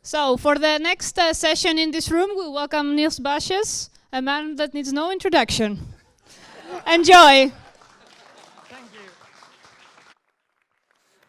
So for the next session in this room, we welcome Niels Basjes, a man that needs no introduction. Enjoy. Thank you.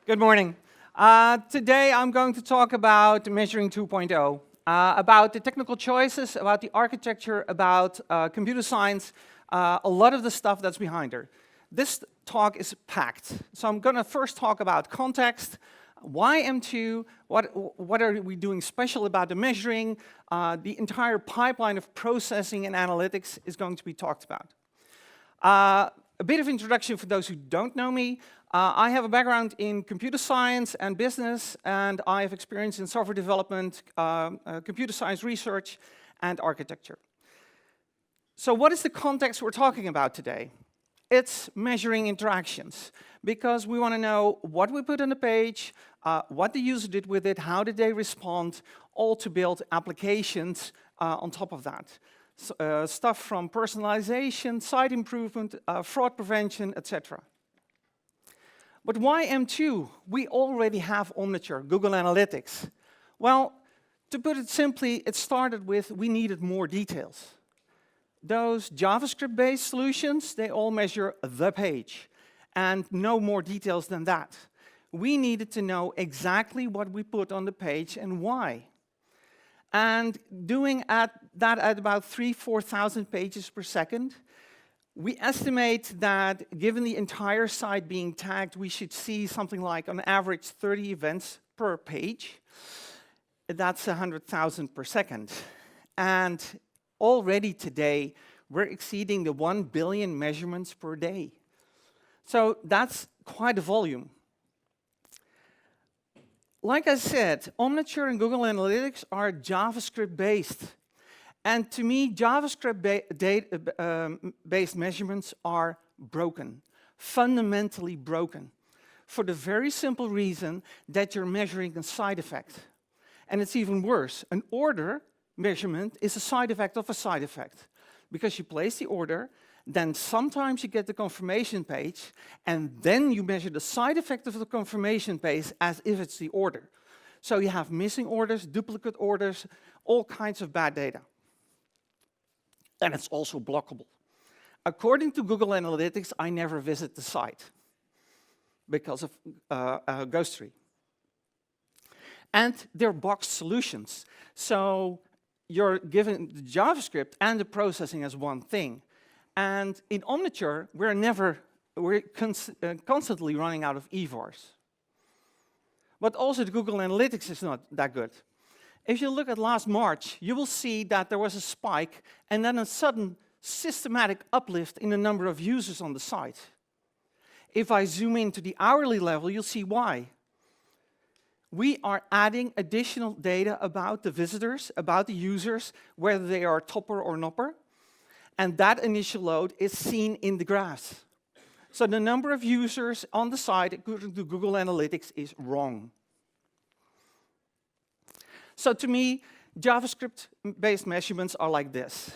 Good morning. Today I'm going to talk about Measuring 2.0, about the technical choices, about the architecture, about computer science, a lot of the stuff that's behind her. This talk is packed. So I'm going to first talk about context, why M2, what are we doing special about the measuring, the entire pipeline of processing and analytics is going to be talked about. A bit of introduction for those who don't know me. I have a background in computer science and business, and I have experience in software development, computer science research, and architecture. So what is the context we're talking about today? It's measuring interactions, because we want to know what we put on the page, what the user did with it, how did they respond, all to build applications on top of that. So, stuff from personalization, site improvement, fraud prevention, etc. But why M2? We already have Omniture, Google Analytics. Well, to put it simply, it started with we needed more details. Those JavaScript-based solutions, they all measure the page, and no more details than that. We needed to know exactly what we put on the page and why. And doing that at about 4,000 pages per second, we estimate that given the entire site being tagged, we should see something like on average 30 events per page. That's 100,000 per second. And already today, we're exceeding the 1 billion measurements per day. So that's quite a volume. Like I said, Omniture and Google Analytics are JavaScript-based. And to me, JavaScript-based measurements are broken, fundamentally broken, for the very simple reason that you're measuring a side effect. And it's even worse. An order measurement is a side effect of a side effect, because you place the order, then sometimes you get the confirmation page, and then you measure the side effect of the confirmation page as if it's the order. So you have missing orders, duplicate orders, all kinds of bad data. And it's also blockable. According to Google Analytics, I never visit the site because of Ghostery. And they're boxed solutions. So you're given the JavaScript and the processing as one thing. And in Omniture, we're constantly running out of EVARs. But also the Google Analytics is not that good. If you look at last March, you will see that there was a spike and then a sudden systematic uplift in the number of users on the site. If I zoom into the hourly level, you'll see why. We are adding additional data about the visitors, about the users, whether they are topper or nopper. And that initial load is seen in the graphs. So the number of users on the site, according to Google Analytics, is wrong. So to me, JavaScript-based measurements are like this.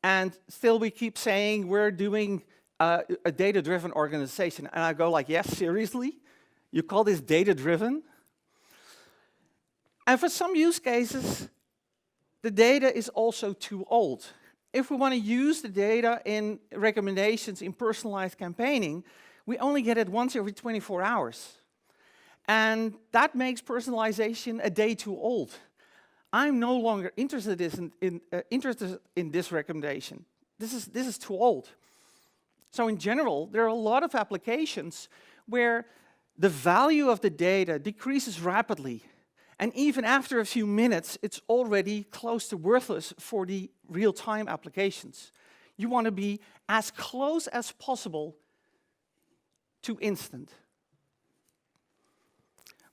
And still we keep saying we're doing a data-driven organization. And I go like, yes, seriously? You call this data-driven? And for some use cases, the data is also too old. If we want to use the data in recommendations in personalized campaigning, we only get it once every 24 hours. And that makes personalization a day too old. I'm no longer interested in this recommendation. This is too old. So in general, there are a lot of applications where the value of the data decreases rapidly. And even after a few minutes, it's already close to worthless for the real-time applications. You want to be as close as possible to instant.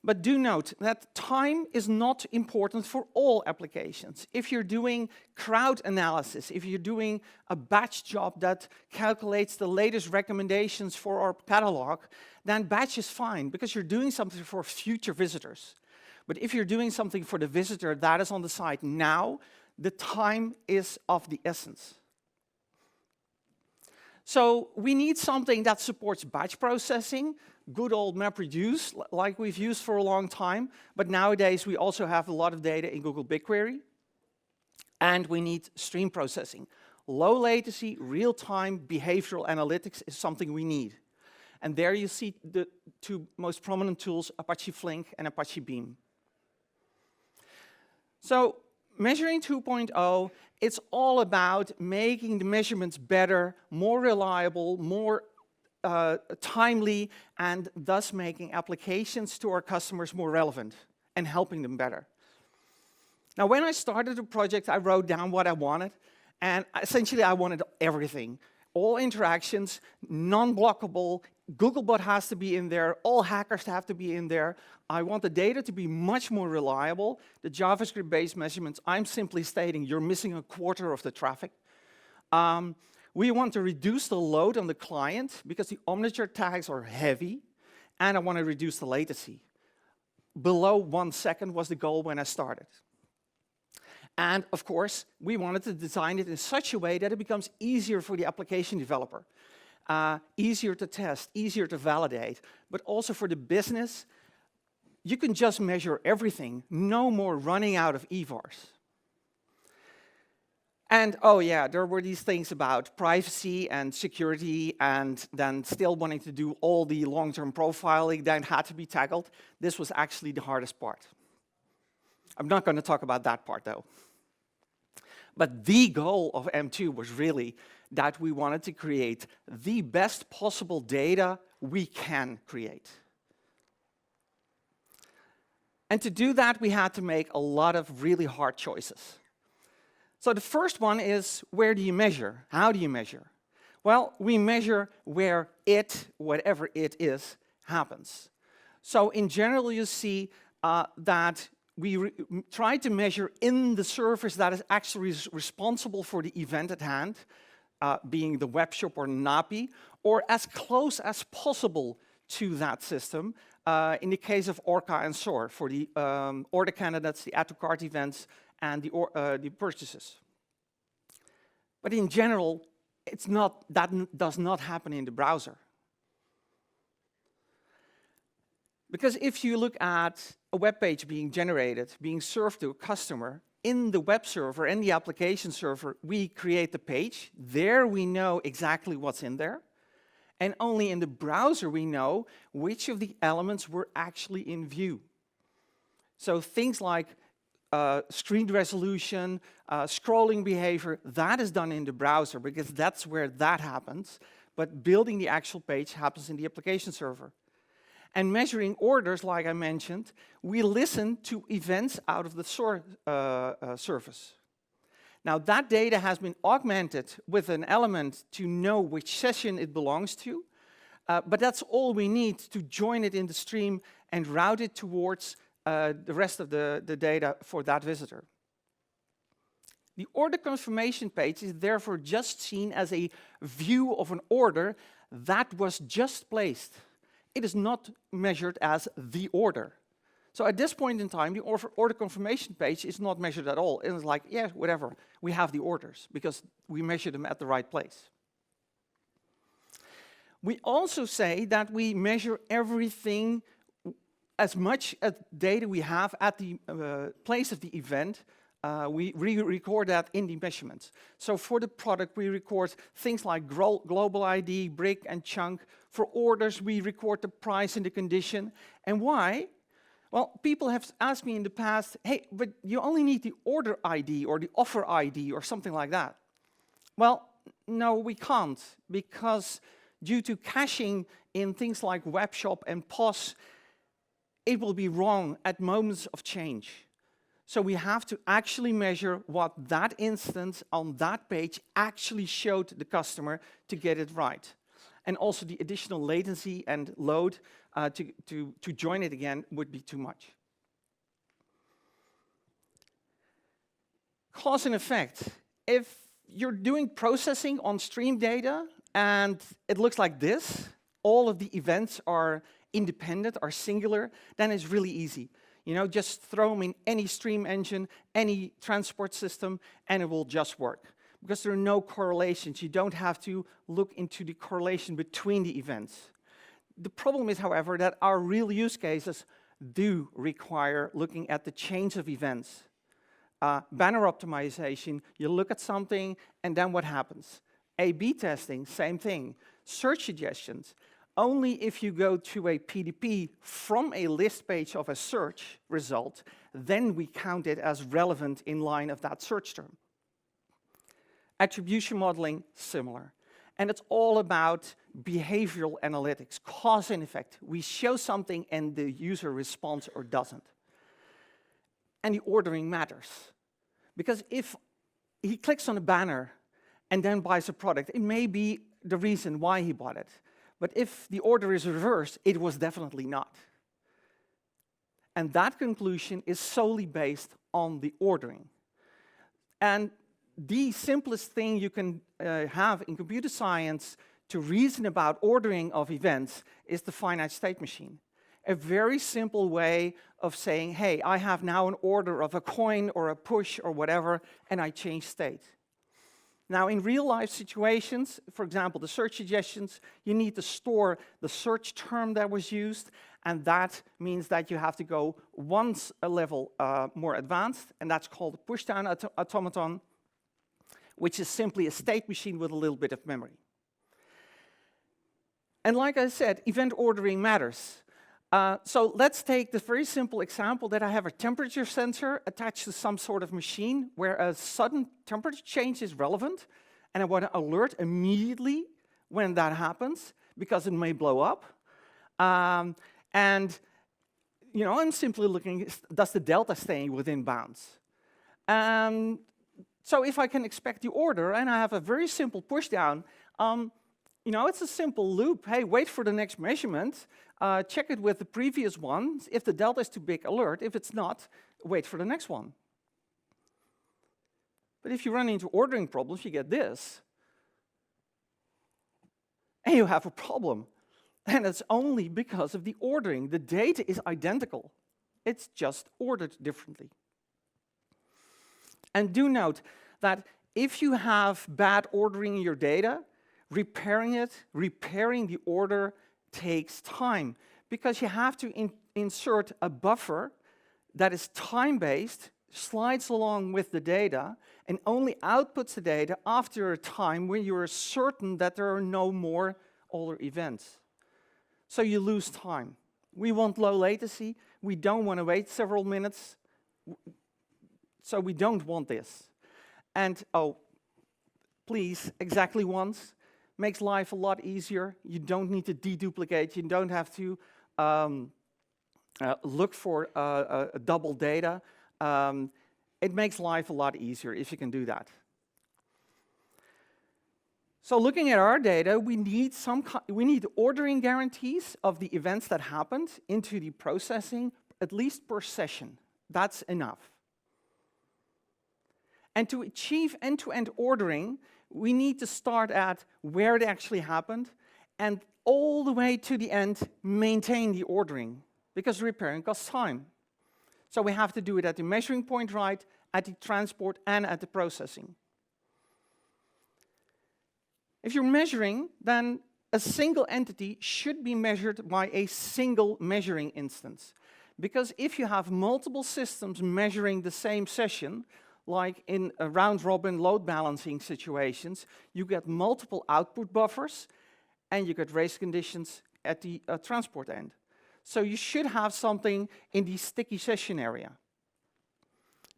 But do note that time is not important for all applications. If you're doing crowd analysis, if you're doing a batch job that calculates the latest recommendations for our catalog, then batch is fine, because you're doing something for future visitors. But if you're doing something for the visitor that is on the site now, the time is of the essence. So we need something that supports batch processing, good old MapReduce, like we've used for a long time, but nowadays we also have a lot of data in Google BigQuery, and we need stream processing. Low latency, real-time behavioral analytics is something we need. And there you see the two most prominent tools, Apache Flink and Apache Beam. So measuring 2.0, it's all about making the measurements better, more reliable, more timely, and thus making applications to our customers more relevant and helping them better. Now, when I started the project, I wrote down what I wanted, and essentially I wanted everything. All interactions, non-blockable, Googlebot has to be in there, all hackers have to be in there. I want the data to be much more reliable. The JavaScript-based measurements, I'm simply stating you're missing a quarter of the traffic. We want to reduce the load on the client because the omniture tags are heavy, and I want to reduce the latency. Below 1 second was the goal when I started. And of course, we wanted to design it in such a way that it becomes easier for the application developer, easier to test, easier to validate, but also for the business. You can just measure everything, no more running out of EVARs. And oh yeah, there were these things about privacy and security, and then still wanting to do all the long-term profiling that had to be tackled. This was actually the hardest part. I'm not going to talk about that part though. But the goal of M2 was really that we wanted to create the best possible data we can create. And to do that, we had to make a lot of really hard choices. So the first one is, where do you measure? How do you measure? Well, we measure where it, whatever it is, happens. So in general, you see that we try to measure in the service that is actually responsible for the event at hand, being the web shop or NAPI, or as close as possible to that system, in the case of Orca and SOAR, for the order candidates, the add to cart events, and the purchases. But in general, that does not happen in the browser. Because if you look at a web page being generated, being served to a customer, in the web server and the application server, we create the page. There we know exactly what's in there. And only in the browser we know which of the elements were actually in view. So things like screen resolution, scrolling behavior, that is done in the browser because that's where that happens. But building the actual page happens in the application server. And measuring orders, like I mentioned, we listen to events out of the SOAR service. Now that data has been augmented with an element to know which session it belongs to, but that's all we need to join it in the stream and route it towards the rest of the data for that visitor. The order confirmation page is therefore just seen as a view of an order that was just placed. It is not measured as the order. So at this point in time, the order confirmation page is not measured at all. It's like, yeah, whatever, we have the orders because we measure them at the right place. We also say that we measure everything, as much as data we have at the place of the event. We record that in the measurements. So for the product, we record things like global ID, brick, and chunk. For orders, we record the price and the condition. And why? Well, people have asked me in the past, hey, but you only need the order ID or the offer ID or something like that. Well, no, we can't, because due to caching in things like web shop and POS, it will be wrong at moments of change. So we have to actually measure what that instance on that page actually showed the customer to get it right. And also the additional latency and load to join it again would be too much. Cause and effect. If you're doing processing on stream data and it looks like this, all of the events are independent, are singular, then it's really easy. You know, just throw them in any stream engine, any transport system, and it will just work. because there are no correlations. You don't have to look into the correlation between the events. The problem is, however, that our real use cases do require looking at the chains of events. Banner optimization, you look at something and then what happens? A/B testing, same thing. Search suggestions, only if you go to a PDP from a list page of a search result, then we count it as relevant in line of that search term. Attribution modeling, similar. And it's all about behavioral analytics, cause and effect. We show something and the user responds or doesn't. And the ordering matters. Because if he clicks on a banner and then buys a product, it may be the reason why he bought it. But if the order is reversed, it was definitely not. And that conclusion is solely based on the ordering. And the simplest thing you can have in computer science to reason about ordering of events is the finite state machine. A very simple way of saying, hey, I have now an order of a coin or a push or whatever, and I change state. Now, in real-life situations, for example, the search suggestions, you need to store the search term that was used, and that means that you have to go once a level more advanced, and that's called a push-down automaton, which is simply a state machine with a little bit of memory. And like I said, event ordering matters. So let's take the very simple example that I have a temperature sensor attached to some sort of machine where a sudden temperature change is relevant, and I want to alert immediately when that happens because it may blow up. And I'm simply looking, does the delta stay within bounds? So if I can expect the order and I have a very simple push down, it's a simple loop. Hey, wait for the next measurement. Check it with the previous one. If the delta is too big, alert. If it's not, wait for the next one. But if you run into ordering problems, you get this. And you have a problem. And it's only because of the ordering. The data is identical. It's just ordered differently. And do note that if you have bad ordering in your data, repairing the order takes time because you have to insert a buffer that is time-based, slides along with the data, and only outputs the data after a time when you are certain that there are no more older events. So you lose time. We want low latency. We don't want to wait several minutes. So we don't want this. And, please, exactly once. Makes life a lot easier. You don't need to deduplicate. You don't have to look for double data. It makes life a lot easier if you can do that. So looking at our data, we need ordering guarantees of the events that happened into the processing, at least per session. That's enough. And to achieve end-to-end ordering, we need to start at where it actually happened and all the way to the end maintain the ordering because repairing costs time. So we have to do it at the measuring point right, at the transport, and at the processing. If you're measuring, then a single entity should be measured by a single measuring instance. Because if you have multiple systems measuring the same session, like in round-robin load balancing situations, you get multiple output buffers and you get race conditions at the transport end. So you should have something in the sticky session area.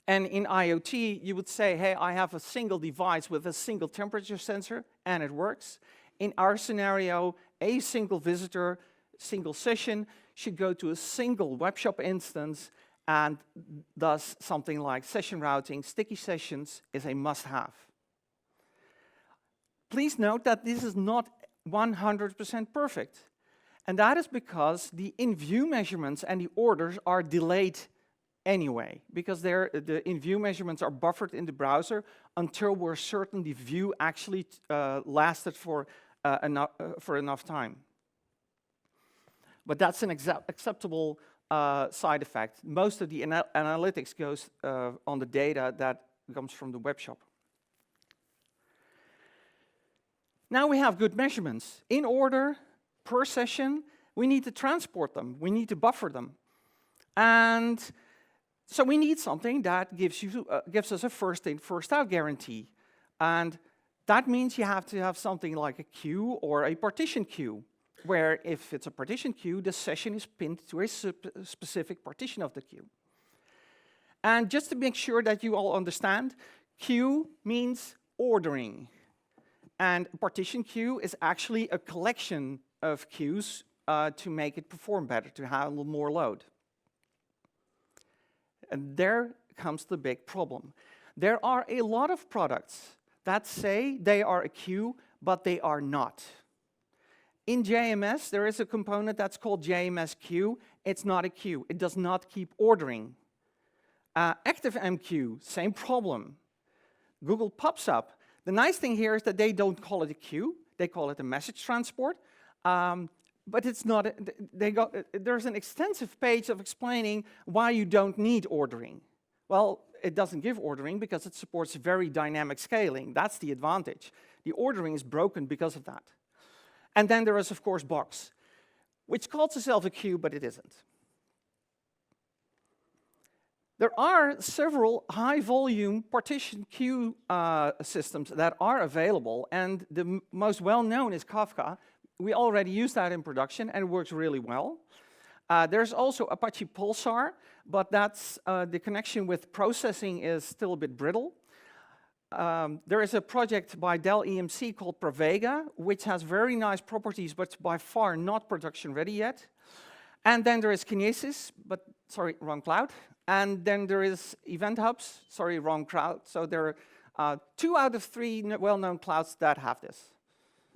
And in IoT, you would say, hey, I have a single device with a single temperature sensor, and it works. In our scenario, a single visitor, single session should go to a single web shop instance and thus something like session routing, sticky sessions is a must-have. Please note that this is not 100% perfect. And that is because the in-view measurements and the orders are delayed anyway, because the in-view measurements are buffered in the browser until we're certain the view actually lasted for enough time. But that's an acceptable side effect. Most of the analytics goes on the data that comes from the web shop. Now we have good measurements. In order, per session, we need to transport them. We need to buffer them. And so we need something that gives us a first in, first out guarantee. And that means you have to have something like a queue or a partition queue, where if it's a partition queue, the session is pinned to a specific partition of the queue. And just to make sure that you all understand, queue means ordering. And a partition queue is actually a collection of queues to make it perform better, to handle more load. And there comes the big problem. There are a lot of products that say they are a queue, but they are not. In JMS, there is a component that's called JMS queue. It's not a queue. It does not keep ordering. ActiveMQ, same problem. Google pops up. The nice thing here is that they don't call it a queue. They call it a message transport. But it's not. There's an extensive page of explaining why you don't need ordering. Well, it doesn't give ordering because it supports very dynamic scaling. That's the advantage. The ordering is broken because of that. And then there is, of course, Box, which calls itself a queue, but it isn't. There are several high-volume partition queue systems that are available, and the most well-known is Kafka. We already use that in production, and it works really well. There's also Apache Pulsar, but that's the connection with processing is still a bit brittle. There is a project by Dell EMC called Pravega, which has very nice properties, but by far not production ready yet. And then there is Kinesis, but sorry, wrong cloud. And then there is Event Hubs, sorry, wrong cloud. So there are 2 out of 3 well-known clouds that have this.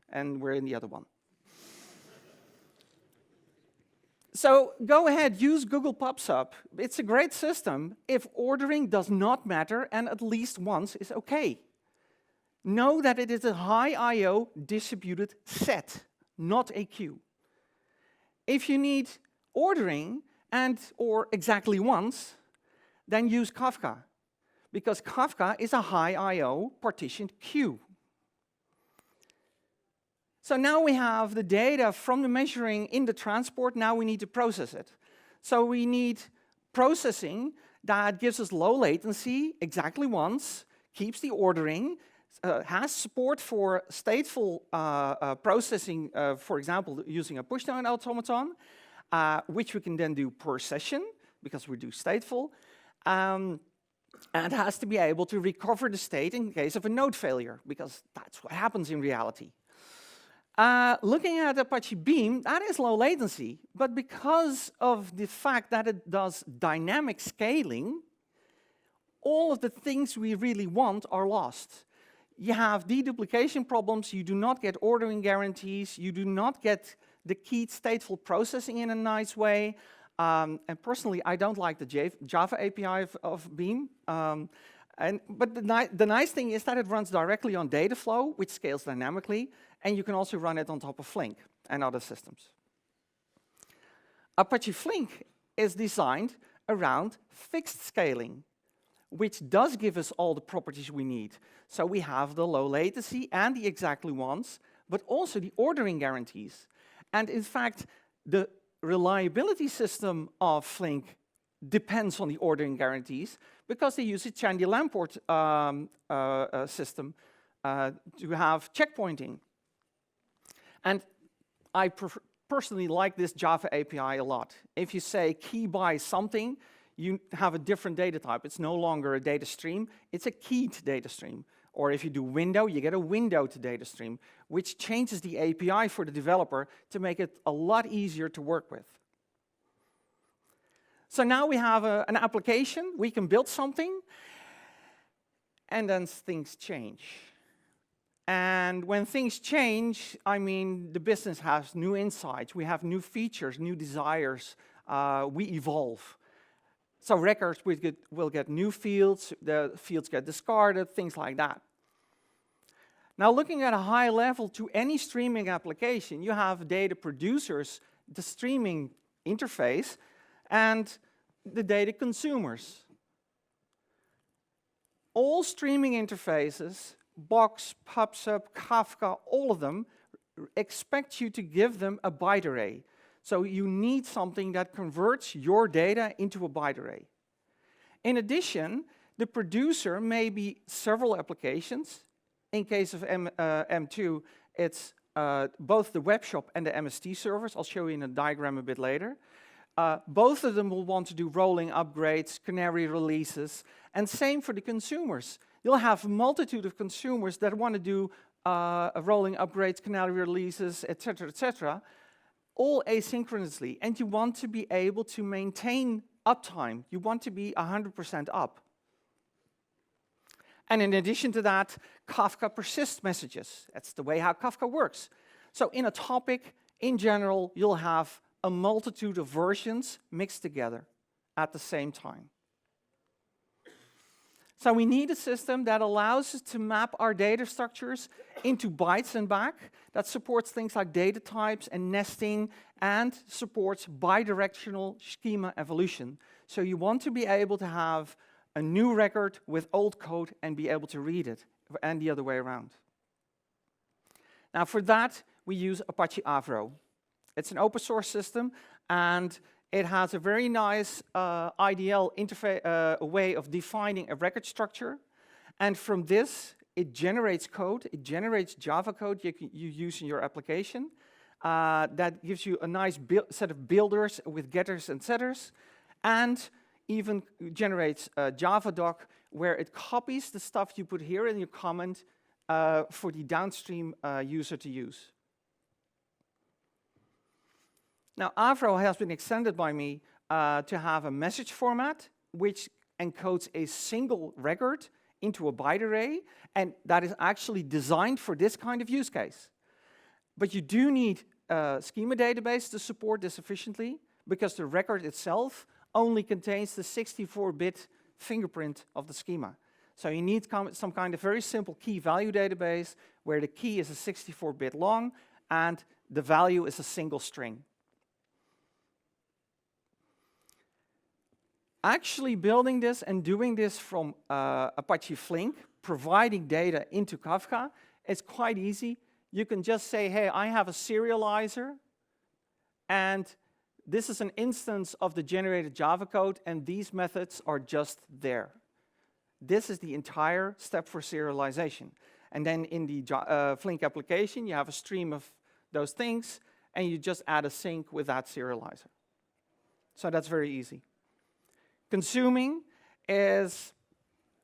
And we're in the other one. So go ahead, use Google Pops Up. It's a great system if ordering does not matter and at least once is okay. Know that it is a high I/O distributed set, not a queue. If you need ordering and or exactly once, then use Kafka, because Kafka is a high I/O partitioned queue. So now we have the data from the measuring in the transport, now we need to process it. So we need processing that gives us low latency, exactly once, keeps the ordering, has support for stateful processing, for example, using a pushdown automaton, which we can then do per session, because we do stateful, and has to be able to recover the state in case of a node failure, because that's what happens in reality. Looking at Apache Beam, that is low latency, but because of the fact that it does dynamic scaling, all of the things we really want are lost. You have deduplication problems, you do not get ordering guarantees, you do not get the keyed stateful processing in a nice way. And personally, I don't like the Java API of Beam. But the nice thing is that it runs directly on Dataflow, which scales dynamically, and you can also run it on top of Flink and other systems. Apache Flink is designed around fixed scaling, which does give us all the properties we need. So we have the low latency and the exactly once, but also the ordering guarantees. And in fact, the reliability system of Flink depends on the ordering guarantees because they use a Chandy-Lamport system to have checkpointing. And I personally like this Java API a lot. If you say key by something, you have a different data type. It's no longer a data stream, it's a keyed data stream. Or if you do window, you get a window to data stream, which changes the API for the developer to make it a lot easier to work with. So now we have an application, we can build something, and then things change. And when things change, I mean, the business has new insights, we have new features, new desires, we evolve. So records will get new fields, the fields get discarded, things like that. Now looking at a high level to any streaming application, you have data producers, the streaming interface, and the data consumers. All streaming interfaces Box, PubSub, Kafka, all of them expect you to give them a byte array. So you need something that converts your data into a byte array. In addition, the producer may be several applications. In case of M2, it's both the web shop and the MST servers. I'll show you in a diagram a bit later. Both of them will want to do rolling upgrades, canary releases, and same for the consumers. You'll have a multitude of consumers that want to do rolling upgrades, canary releases, etc., all asynchronously. And you want to be able to maintain uptime. You want to be 100% up. And in addition to that, Kafka persists messages. That's the way how Kafka works. So in a topic, in general, you'll have a multitude of versions mixed together at the same time. So we need a system that allows us to map our data structures into bytes and back, that supports things like data types and nesting, and supports bidirectional schema evolution. So you want to be able to have a new record with old code and be able to read it, and the other way around. Now for that, we use Apache Avro. It's an open source system, and it has a very nice IDL way of defining a record structure. And from this, it generates code. It generates Java code you use in your application. That gives you a nice set of builders with getters and setters. And even generates a Java doc where it copies the stuff you put here in your comment for the downstream user to use. Now, Avro has been extended by me to have a message format which encodes a single record into a byte array, and that is actually designed for this kind of use case. But you do need a schema database to support this efficiently, because the record itself only contains the 64-bit fingerprint of the schema. So you need some kind of very simple key-value database where the key is a 64-bit long and the value is a single string. Actually building this and doing this from Apache Flink, providing data into Kafka, is quite easy. You can just say, hey, I have a serializer, and this is an instance of the generated Java code, and these methods are just there. This is the entire step for serialization. And then in the Flink application, you have a stream of those things, and you just add a sync with that serializer. So that's very easy. Consuming is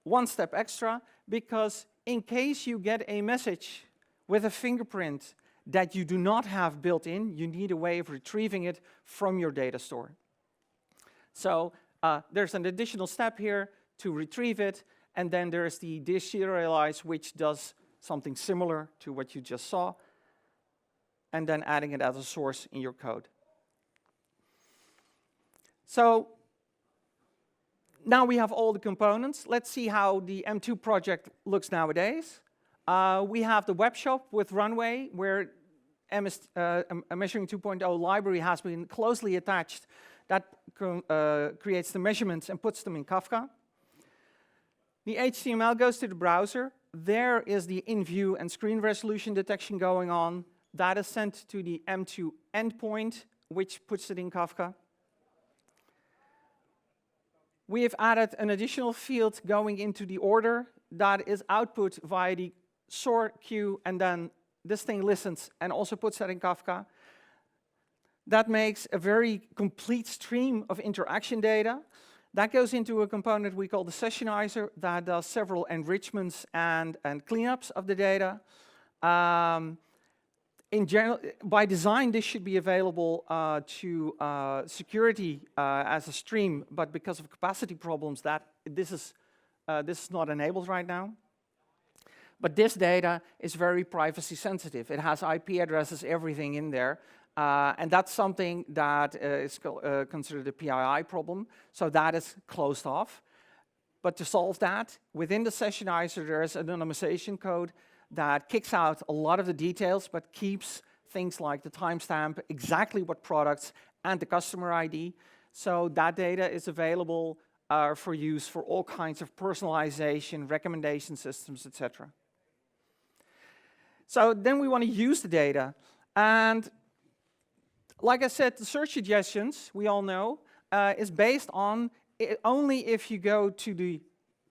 one step extra, because in case you get a message with a fingerprint that you do not have built in, you need a way of retrieving it from your data store. So there's an additional step here to retrieve it, and then there's the deserialize, which does something similar to what you just saw, and then adding it as a source in your code. So now we have all the components. Let's see how the M2 project looks nowadays. We have the web shop with Runway, where a Measuring 2.0 library has been closely attached. That creates the measurements and puts them in Kafka. The HTML goes to the browser. There is the in-view and screen resolution detection going on. That is sent to the M2 endpoint, which puts it in Kafka. We have added an additional field going into the order that is output via the sort queue, and then this thing listens and also puts that in Kafka. That makes a very complete stream of interaction data. That goes into a component we call the sessionizer that does several enrichments and cleanups of the data. In general, by design, this should be available to security as a stream, but because of capacity problems, this is not enabled right now. But this data is very privacy sensitive. It has IP addresses, everything in there, and that's something that is considered a PII problem, so that is closed off. But to solve that, within the sessionizer, there is anonymization code that kicks out a lot of the details, but keeps things like the timestamp, exactly what products, and the customer ID. So that data is available for use for all kinds of personalization, recommendation systems, etc. So then we want to use the data. And like I said, the search suggestions, we all know, is based on only if you go to the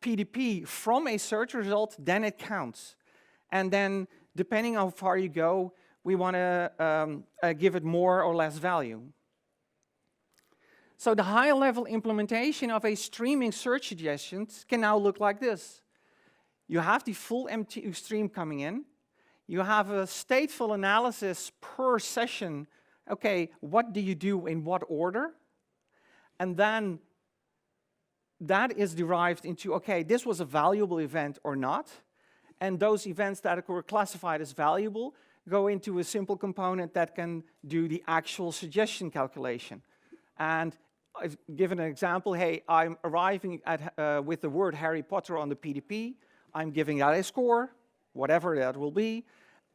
PDP from a search result, then it counts. And then, depending on how far you go, we want to give it more or less value. So the high-level implementation of a streaming search suggestions can now look like this. You have the full MTU stream coming in. You have a stateful analysis per session. Okay, what do you do in what order? And then that is derived into, okay, this was a valuable event or not. And those events that were classified as valuable go into a simple component that can do the actual suggestion calculation. And I've given an example. Hey, I'm arriving at, with the word Harry Potter on the PDP. I'm giving that a score, whatever that will be.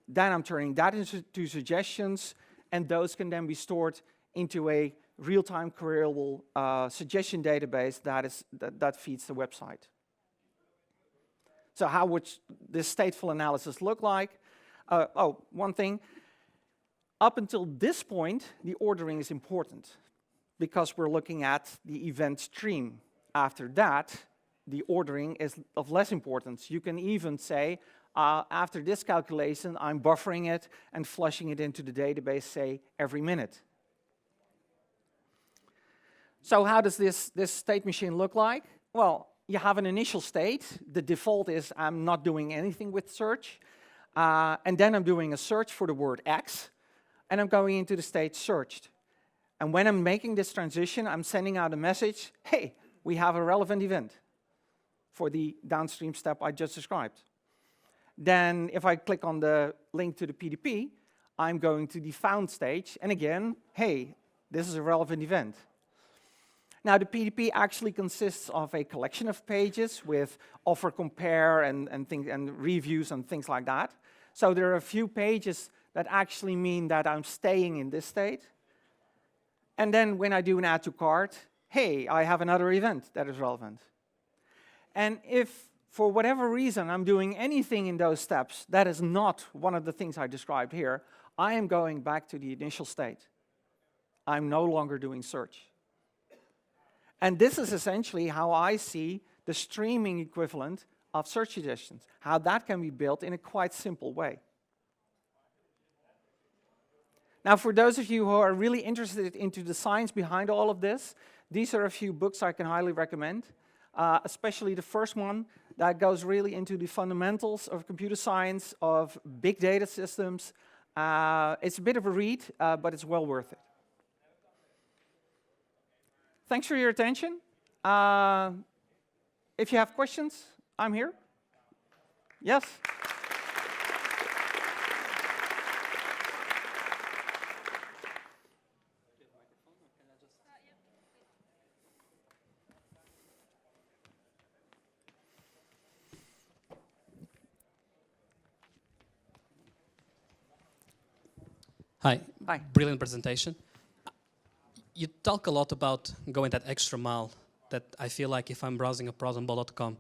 Then I'm turning that into suggestions, and those can then be stored into a real-time queryable suggestion database that feeds the website. So how would this stateful analysis look like? One thing. Up until this point, the ordering is important because we're looking at the event stream. After that, the ordering is of less importance. You can even say, after this calculation, I'm buffering it and flushing it into the database, say, every minute. So how does this state machine look like? Well, you have an initial state. The default is I'm not doing anything with search. And then I'm doing a search for the word X, and I'm going into the state searched. And when I'm making this transition, I'm sending out a message, hey, we have a relevant event for the downstream step I just described. Then if I click on the link to the PDP, I'm going to the found stage, and again, hey, this is a relevant event. Now, the PDP actually consists of a collection of pages with offer compare and reviews and things like that. So there are a few pages that actually mean that I'm staying in this state. And then when I do an add to cart, hey, I have another event that is relevant. And if for whatever reason I'm doing anything in those steps that is not one of the things I described here, I am going back to the initial state. I'm no longer doing search. And this is essentially how I see the streaming equivalent of search suggestions, how that can be built in a quite simple way. Now, for those of you who are really interested into the science behind all of this, these are a few books I can highly recommend, especially the first one that goes really into the fundamentals of computer science, of big data systems. It's a bit of a read, but it's well worth it. Thanks for your attention. If you have questions, I'm here. Yes? Hi. Hi. Brilliant presentation. You talk a lot about going that extra mile, that I feel like if I'm browsing a browse on bol.com,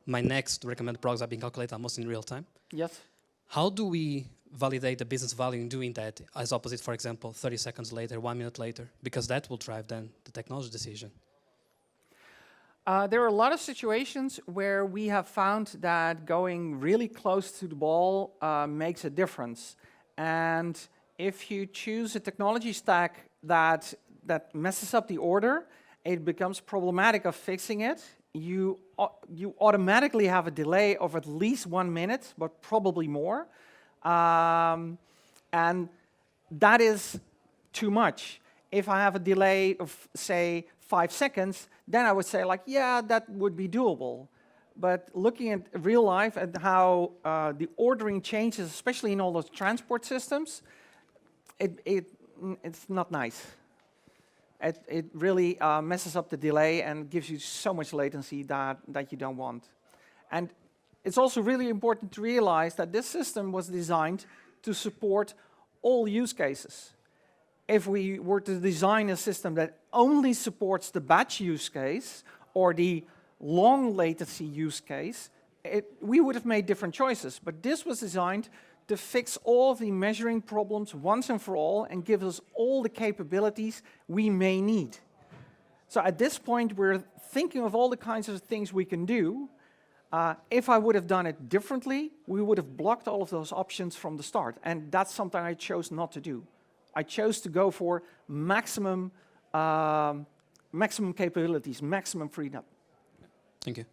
my next recommended products are being calculated almost in real time. Yes. How do we validate the business value in doing that, as opposite, for example, 30 seconds later, 1 minute later? Because that will drive then the technology decision. There are a lot of situations where we have found that going really close to the ball makes a difference. And if you choose a technology stack that messes up the order, it becomes problematic of fixing it. You automatically have a delay of at least 1 minute, but probably more. And that is too much. If I have a delay of, say, 5 seconds, then I would say, like, yeah, that would be doable. But looking at real life and how the ordering changes, especially in all those transport systems, it's not nice. It really messes up the delay and gives you so much latency that you don't want. And it's also really important to realize that this system was designed to support all use cases. If we were to design a system that only supports the batch use case or the long latency use case, we would have made different choices. But this was designed to fix all of the measuring problems once and for all and give us all the capabilities we may need. So at this point, we're thinking of all the kinds of things we can do. If I would have done it differently, we would have blocked all of those options from the start. And that's something I chose not to do. I chose to go for maximum capabilities, maximum freedom. Thank you.